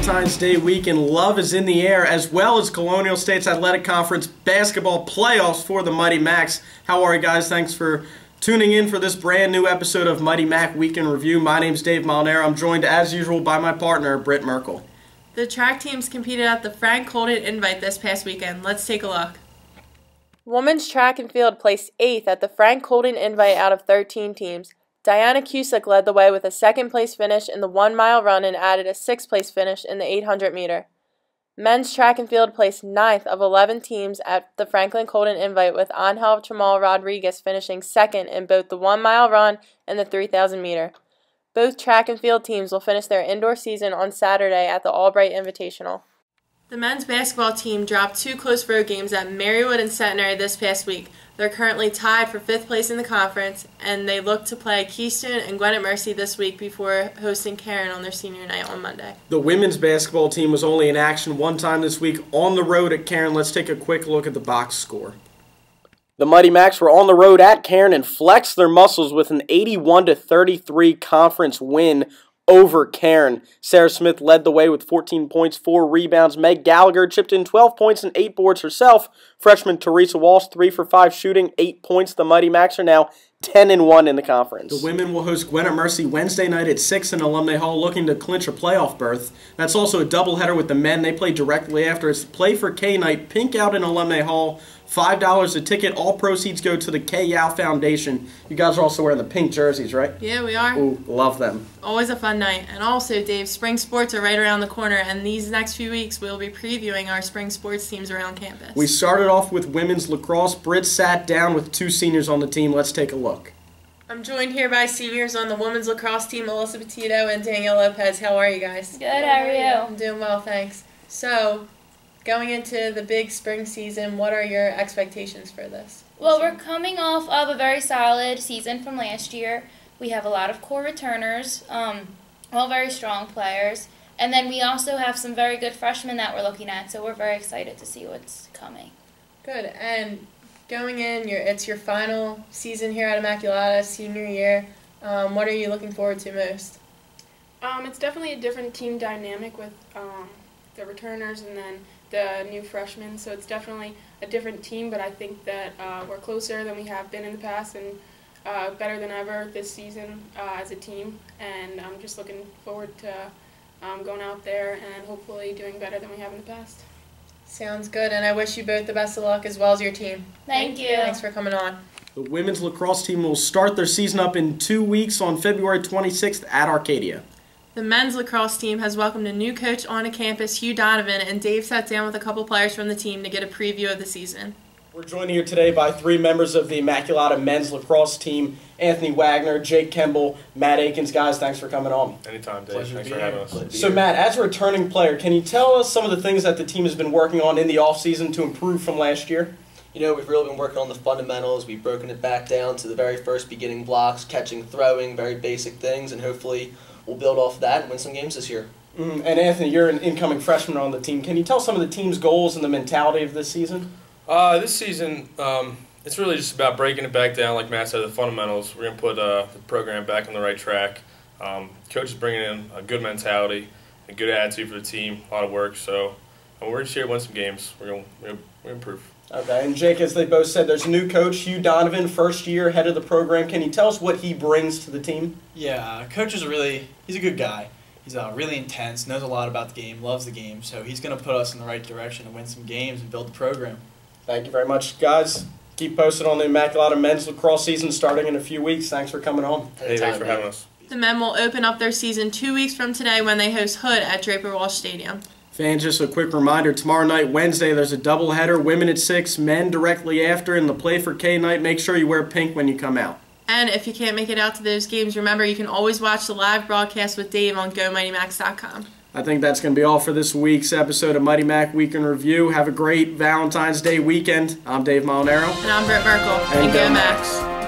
Valentine's Day weekend. Love is in the air, as well as Colonial States Athletic Conference basketball playoffs for the Mighty Macs. How are you guys? Thanks for tuning in for this brand new episode of Mighty Mac Weekend Review. My name's Dave Molinaro. I'm joined, as usual, by my partner, Britt Merkel. The track teams competed at the Frank Holden Invite this past weekend. Let's take a look. Women's track and field placed 8th at the Frank Holden Invite out of 13 teams. Diana Cusick led the way with a second-place finish in the 1-mile run and added a 6th-place finish in the 800-meter. Men's track and field placed 9th of 11 teams at the Franklin Colden Invite, with Angel Tramal Rodriguez finishing 2nd in both the 1-mile run and the 3,000-meter. Both track and field teams will finish their indoor season on Saturday at the Albright Invitational. The men's basketball team dropped 2 close road games at Marywood and Centenary this past week. They're currently tied for 5th place in the conference, and they look to play Keystone and Gwinnett Mercy this week before hosting Cairn on their senior night on Monday. The women's basketball team was only in action one time this week on the road at Cairn. Let's take a quick look at the box score. The Mighty Macs were on the road at Cairn and flexed their muscles with an 81-33 conference win over Cairn. Sarah Smith led the way with 14 points, 4 rebounds. Meg Gallagher chipped in 12 points and 8 boards herself. Freshman Teresa Walsh, 3 for 5 shooting, 8 points. The Mighty Macs are now 10-1 in the conference. The women will host Gwinnett Mercy Wednesday night at 6 in Alumni Hall, looking to clinch a playoff berth. That's also a doubleheader with the men. They play directly after. It's Play for K night, pink out in Alumni Hall. $5 a ticket. All proceeds go to the K Yao Foundation. You guys are also wearing the pink jerseys, right? Yeah, we are. Ooh, love them. Always a fun night. And also, Dave, spring sports are right around the corner, and these next few weeks we'll be previewing our spring sports teams around campus. We started off with women's lacrosse. Britt sat down with 2 seniors on the team. Let's take a look. I'm joined here by seniors on the women's lacrosse team, Alyssa Petito and Danielle Lopez. How are you guys? Good, how are you? I'm doing well, thanks. So, going into the big spring season, what are your expectations for this? Well, we're coming off of a very solid season from last year. We have a lot of core returners, all very strong players, and then we also have some very good freshmen that we're looking at, so we're very excited to see what's coming. Good, and going in, it's your final season here at Immaculata, senior year. What are you looking forward to most? It's definitely a different team dynamic with the returners and then the new freshmen, so it's definitely a different team, but I think that we're closer than we have been in the past and better than ever this season as a team, and I'm just looking forward to going out there and hopefully doing better than we have in the past. Sounds good, and I wish you both the best of luck as well as your team. Thank you. Thanks for coming on. The women's lacrosse team will start their season up in 2 weeks on February 26th at Arcadia. The men's lacrosse team has welcomed a new coach onto campus, Hugh Donovan, and Dave sat down with a couple players from the team to get a preview of the season. We're joined here today by 3 members of the Immaculata men's lacrosse team, Anthony Wagner, Jake Kemble, Matt Akins. Guys, thanks for coming on. Anytime, Dave. Thanks for having us. So, Matt, as a returning player, can you tell us some of the things that the team has been working on in the offseason to improve from last year? You know, we've really been working on the fundamentals. We've broken it back down to the very first beginning blocks, catching, throwing, very basic things, and hopefully we'll build off of that and win some games this year. And Anthony, you're an incoming freshman on the team. Can you tell some of the team's goals and the mentality of this season? This season, it's really just about breaking it back down, like Matt said, the fundamentals. We're going to put the program back on the right track. Coach is bringing in a good mentality, a good attitude for the team, a lot of work. So we're just here to win some games. We're going to improve. Okay, and Jake, as they both said, there's a new coach, Hugh Donovan, first year head of the program. Can you tell us what he brings to the team? Yeah, Coach is he's a good guy. He's really intense, knows a lot about the game, loves the game, so he's going to put us in the right direction to win some games and build the program. Thank you very much, guys. Keep posted on the Immaculata men's lacrosse season starting in a few weeks. Thanks for coming on. Hey, thanks for having us. The men will open up their season 2 weeks from today when they host Hood at Draper Walsh Stadium. Fans, just a quick reminder, tomorrow night, Wednesday, there's a doubleheader, women at 6, men directly after, in the Play for K night. Make sure you wear pink when you come out. And if you can't make it out to those games, remember you can always watch the live broadcast with Dave on GoMightyMacs.com. I think that's going to be all for this week's episode of Mighty Mac Weekend Review. Have a great Valentine's Day weekend. I'm Dave Molinaro. And I'm Britt Merkel. And Go Macs.